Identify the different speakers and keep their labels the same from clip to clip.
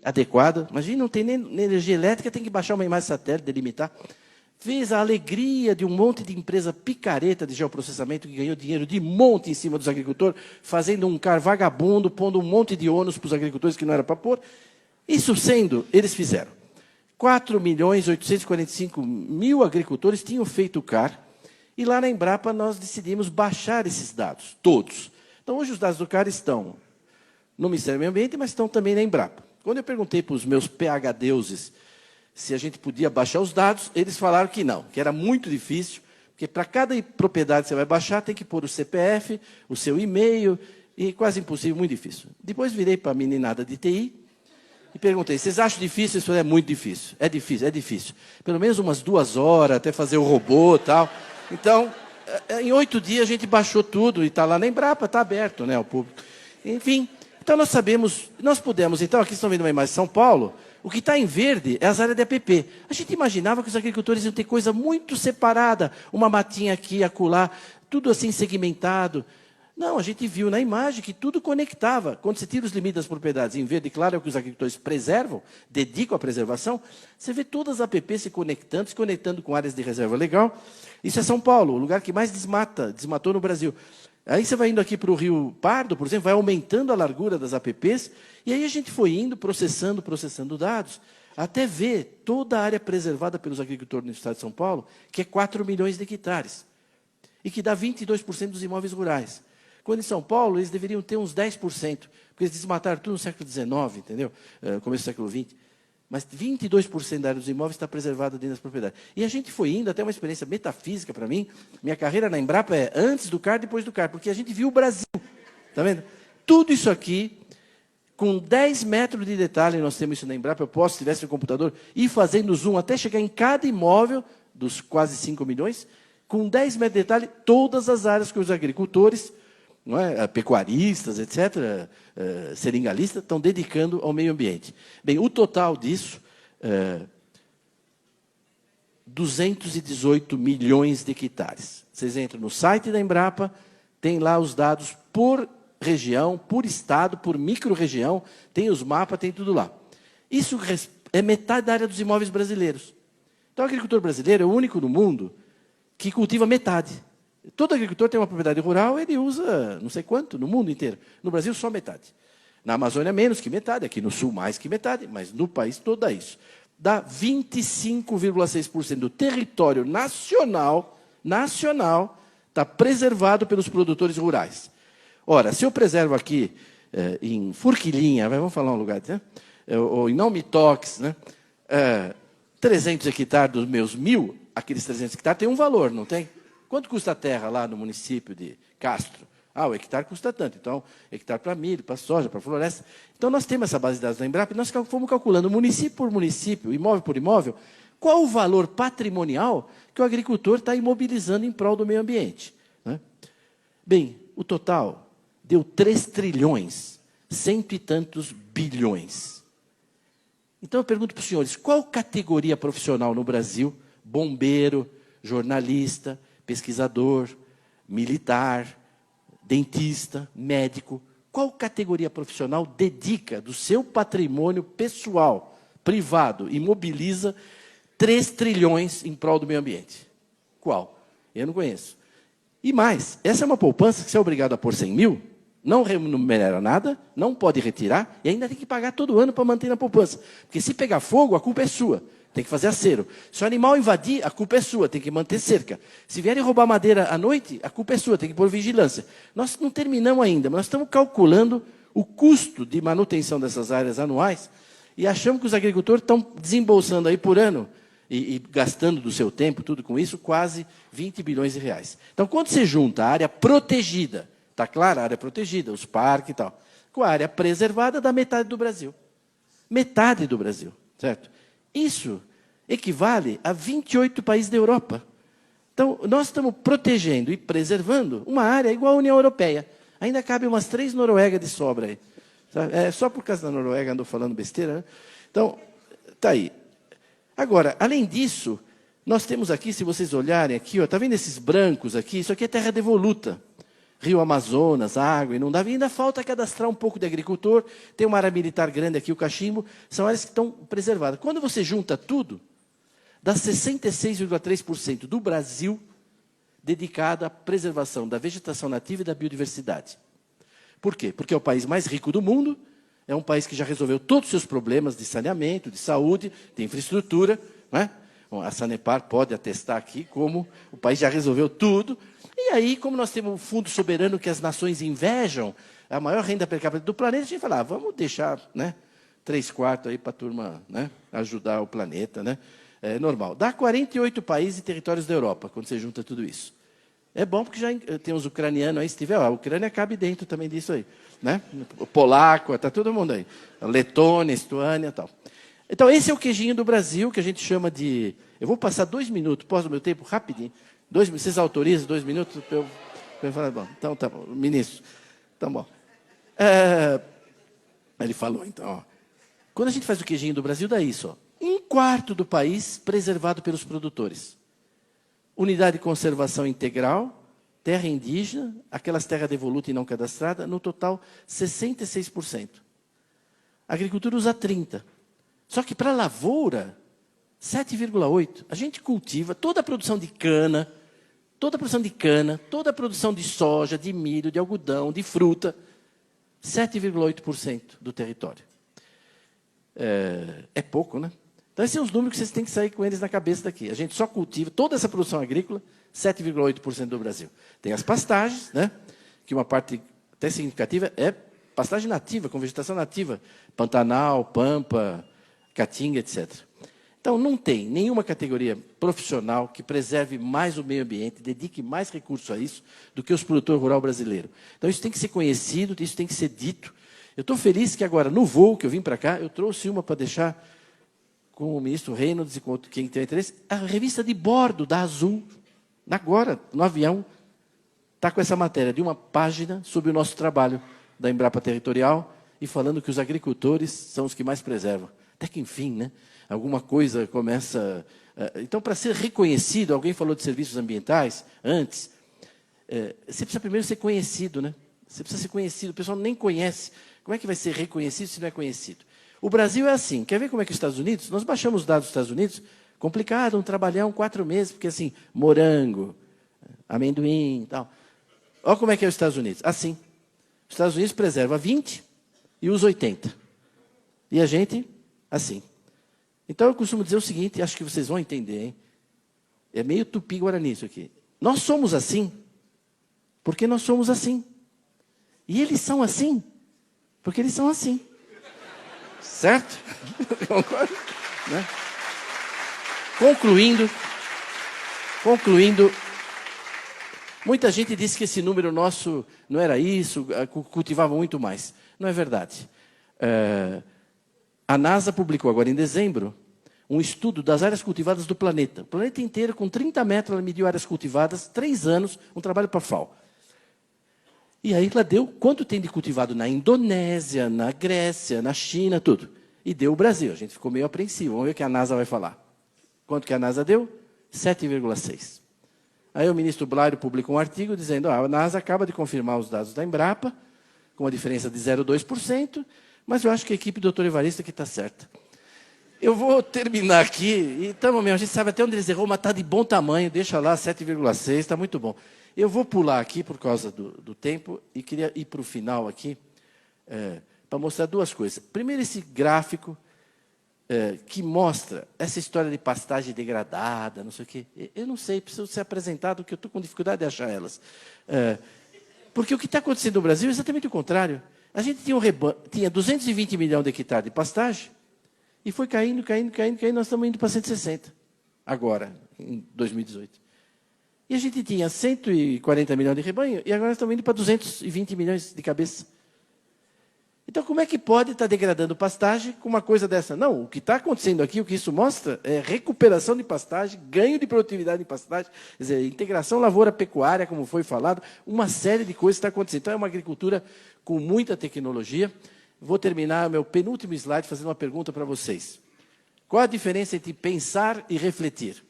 Speaker 1: adequada. Imagina, não tem nem energia elétrica, tem que baixar uma imagem satélite, delimitar. Fez a alegria de um monte de empresa picareta de geoprocessamento que ganhou dinheiro de monte em cima dos agricultores, fazendo um CAR vagabundo, pondo um monte de ônus para os agricultores que não era para pôr. Isso sendo, eles fizeram. 4.845.000 agricultores tinham feito o CAR, e lá na Embrapa nós decidimos baixar esses dados, todos. Então, hoje os dados do CAR estão no Ministério do Meio Ambiente, mas estão também na Embrapa. Quando eu perguntei para os meus PH-deuses se a gente podia baixar os dados, eles falaram que não, que era muito difícil, porque para cada propriedade que você vai baixar, tem que pôr o CPF, o seu e-mail, e quase impossível, muito difícil. Depois virei para a meninada de TI e perguntei, vocês acham difícil? Isso é muito difícil. É difícil, é difícil. Pelo menos umas 2 horas, até fazer o robô e tal. Então, em 8 dias a gente baixou tudo, e está lá na Embrapa, está aberto, né, ao público. Enfim, então nós sabemos, nós pudemos, então, aqui estão vendo uma imagem de São Paulo, o que está em verde é as áreas de APP. A gente imaginava que os agricultores iam ter coisa muito separada, uma matinha aqui, acolá, tudo assim segmentado. Não, a gente viu na imagem que tudo conectava. Quando você tira os limites das propriedades em verde claro, é o que os agricultores preservam, dedicam à preservação, você vê todas as APP se conectando com áreas de reserva legal. Isso é São Paulo, o lugar que mais desmatou no Brasil. Aí você vai indo aqui para o Rio Pardo, por exemplo, vai aumentando a largura das APPs, e aí a gente foi indo, processando dados, até ver toda a área preservada pelos agricultores no estado de São Paulo, que é 4 milhões de hectares, e que dá 22% dos imóveis rurais. Quando em São Paulo, eles deveriam ter uns 10%, porque eles desmataram tudo no século XIX, entendeu? Começo do século XX. Mas 22% da área dos imóveis está preservada dentro das propriedades. E a gente foi indo, até uma experiência metafísica para mim. Minha carreira na Embrapa é antes do CAR, depois do CAR, porque a gente viu o Brasil. Está vendo? Tudo isso aqui, com 10 metros de detalhe, nós temos isso na Embrapa, eu posso, se tivesse no computador, ir fazendo zoom até chegar em cada imóvel, dos quase 5 milhões, com 10 metros de detalhe, todas as áreas que os agricultores, não é, pecuaristas, etc., seringalistas, estão dedicando ao meio ambiente. Bem, o total disso, 218 milhões de hectares. Vocês entram no site da Embrapa, tem lá os dados por região, por estado, por micro-região, tem os mapas, tem tudo lá. Isso é metade da área dos imóveis brasileiros. Então, o agricultor brasileiro é o único no mundo que cultiva metade. Todo agricultor tem uma propriedade rural, ele usa não sei quanto, no mundo inteiro. No Brasil, só metade. Na Amazônia, menos que metade. Aqui no Sul, mais que metade. Mas no país todo dá isso. Dá 25,6% do território nacional está preservado pelos produtores rurais. Ora, se eu preservo aqui em Forquilinha, vamos falar um lugar, né? Ou em Não-Me-Toques, né? 300 hectares dos meus 1.000, aqueles 300 hectares têm um valor, não tem? Quanto custa a terra lá no município de Castro? O hectare custa tanto. Então, hectare para milho, para soja, para floresta. Então, nós temos essa base de dados da Embrapa e nós fomos calculando, município por município, imóvel por imóvel, qual o valor patrimonial que o agricultor está imobilizando em prol do meio ambiente. Né? Bem, o total deu 3 trilhões, cento e tantos bilhões. Então, eu pergunto para os senhores, qual categoria profissional no Brasil, bombeiro, jornalista, pesquisador, militar, dentista, médico, qual categoria profissional dedica do seu patrimônio pessoal, privado, e mobiliza 3 trilhões em prol do meio ambiente? Qual? Eu não conheço. E mais, essa é uma poupança que você é obrigado a pôr 100 mil, não remunera nada, não pode retirar, e ainda tem que pagar todo ano para manter na poupança. Porque se pegar fogo, a culpa é sua. Tem que fazer acero. Se o animal invadir, a culpa é sua, tem que manter cerca. Se vierem roubar madeira à noite, a culpa é sua, tem que pôr vigilância. Nós não terminamos ainda, mas nós estamos calculando o custo de manutenção dessas áreas anuais e achamos que os agricultores estão desembolsando aí por ano e gastando do seu tempo, tudo com isso, quase 20 bilhões de reais. Então, quando você junta a área protegida, está claro, a área protegida, os parques e tal, com a área preservada, dá metade do Brasil. Metade do Brasil, certo? Isso equivale a 28 países da Europa. Então, nós estamos protegendo e preservando uma área igual à União Europeia. Ainda cabe umas 3 Noruegas de sobra aí. É só por causa da Noruega andou falando besteira, né? Então, está aí. Agora, além disso, nós temos aqui, se vocês olharem aqui, está vendo esses brancos aqui? Isso aqui é terra devoluta. Rio Amazonas, água, inundável, e ainda falta cadastrar um pouco de agricultor, tem uma área militar grande aqui, o Cachimbo, são áreas que estão preservadas. Quando você junta tudo, dá 66,3% do Brasil dedicado à preservação da vegetação nativa e da biodiversidade. Por quê? Porque é o país mais rico do mundo, é um país que já resolveu todos os seus problemas de saneamento, de saúde, de infraestrutura, não é? Bom, a Sanepar pode atestar aqui como o país já resolveu tudo. E aí, como nós temos um fundo soberano que as nações invejam, a maior renda per capita do planeta, a gente fala, vamos deixar, né, 3/4 aí para a turma, né, ajudar o planeta. Né? É normal. Dá 48 países e territórios da Europa, quando você junta tudo isso. É bom porque já tem os ucranianos aí, se tiver, a Ucrânia cabe dentro também disso aí. Né? O polaco, está todo mundo aí. A Letônia, Estônia e tal. Então, esse é o queijinho do Brasil, que a gente chama de... Eu vou passar 2 minutos, posso o meu tempo? Rapidinho. 2 minutos, vocês autorizam 2 minutos? Para eu falar, bom, então tá bom, ministro. Tá bom. Ele falou, então, ó. Quando a gente faz o queijinho do Brasil, dá isso, ó. 1/4 do país preservado pelos produtores. Unidade de conservação integral, terra indígena, aquelas terras devolutas e não cadastradas, no total, 66%. A agricultura usa 30%. Só que para a lavoura, 7,8%. A gente cultiva toda a produção de cana, toda a produção de soja, de milho, de algodão, de fruta, 7,8% do território. É pouco, né? Então, esses são os números que vocês têm que sair com eles na cabeça daqui. A gente só cultiva toda essa produção agrícola, 7,8% do Brasil. Tem as pastagens, né? Que uma parte até significativa é pastagem nativa, com vegetação nativa. Pantanal, Pampa, Caatinga, etc. Então, não tem nenhuma categoria profissional que preserve mais o meio ambiente, dedique mais recursos a isso, do que os produtores rurais brasileiros. Então, isso tem que ser conhecido, isso tem que ser dito. Eu estou feliz que agora, no voo que eu vim para cá, eu trouxe uma para deixar com o ministro Reynolds e com quem tem interesse, a revista de bordo da Azul, agora, no avião, está com essa matéria de uma página sobre o nosso trabalho da Embrapa Territorial e falando que os agricultores são os que mais preservam. Até que, enfim, né, alguma coisa começa... Então, para ser reconhecido, alguém falou de serviços ambientais antes, você precisa primeiro ser conhecido, né? Você precisa ser conhecido, o pessoal nem conhece. Como é que vai ser reconhecido se não é conhecido? O Brasil é assim, quer ver como é que os Estados Unidos? Nós baixamos os dados dos Estados Unidos, complicado, um trabalhão 4 meses, porque assim, morango, amendoim e tal. Olha como é que é os Estados Unidos. Assim, os Estados Unidos preserva 20 e usa 80. E a gente, assim. Então, eu costumo dizer o seguinte, acho que vocês vão entender, hein? É meio tupi-guarani isso aqui. Nós somos assim, porque nós somos assim. E eles são assim, porque eles são assim. Certo? Concordo? Né? Concluindo, muita gente disse que esse número nosso não era isso, cultivava muito mais. Não é verdade. A NASA publicou agora em dezembro um estudo das áreas cultivadas do planeta. O planeta inteiro, com 30 metros, ela mediu áreas cultivadas, 3 anos, um trabalho para a FAO. E aí ela deu quanto tem de cultivado na Indonésia, na Grécia, na China, tudo. E deu o Brasil. A gente ficou meio apreensivo. Vamos ver o que a NASA vai falar. Quanto que a NASA deu? 7,6. Aí o ministro Blairo publicou um artigo dizendo a NASA acaba de confirmar os dados da Embrapa, com uma diferença de 0,2%, mas eu acho que a equipe do doutor Evaristo que está certa. Eu vou terminar aqui, e então, a gente sabe até onde eles errou, mas está de bom tamanho, deixa lá 7,6, está muito bom. Eu vou pular aqui por causa do tempo e queria ir para o final aqui para mostrar 2 coisas. Primeiro, esse gráfico que mostra essa história de pastagem degradada, não sei o quê. Eu não sei, preciso ser apresentado, porque eu estou com dificuldade de achar elas. Porque o que está acontecendo no Brasil é exatamente o contrário. A gente tinha 220 milhões de hectares de pastagem e foi caindo, nós estamos indo para 160, agora, em 2018. E a gente tinha 140 milhões de rebanho, e agora estamos indo para 220 milhões de cabeça. Então, como é que pode estar degradando pastagem com uma coisa dessa? Não, o que está acontecendo aqui, o que isso mostra, é recuperação de pastagem, ganho de produtividade em pastagem, quer dizer, integração lavoura-pecuária, como foi falado, uma série de coisas está acontecendo. Então, é uma agricultura com muita tecnologia. Vou terminar meu penúltimo slide fazendo uma pergunta para vocês. Qual a diferença entre pensar e refletir?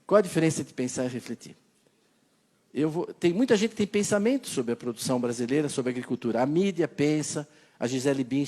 Speaker 1: Qual a diferença entre pensar e refletir? Tem muita gente que tem pensamento sobre a produção brasileira, sobre a agricultura. A mídia pensa, a Gisele Bündchen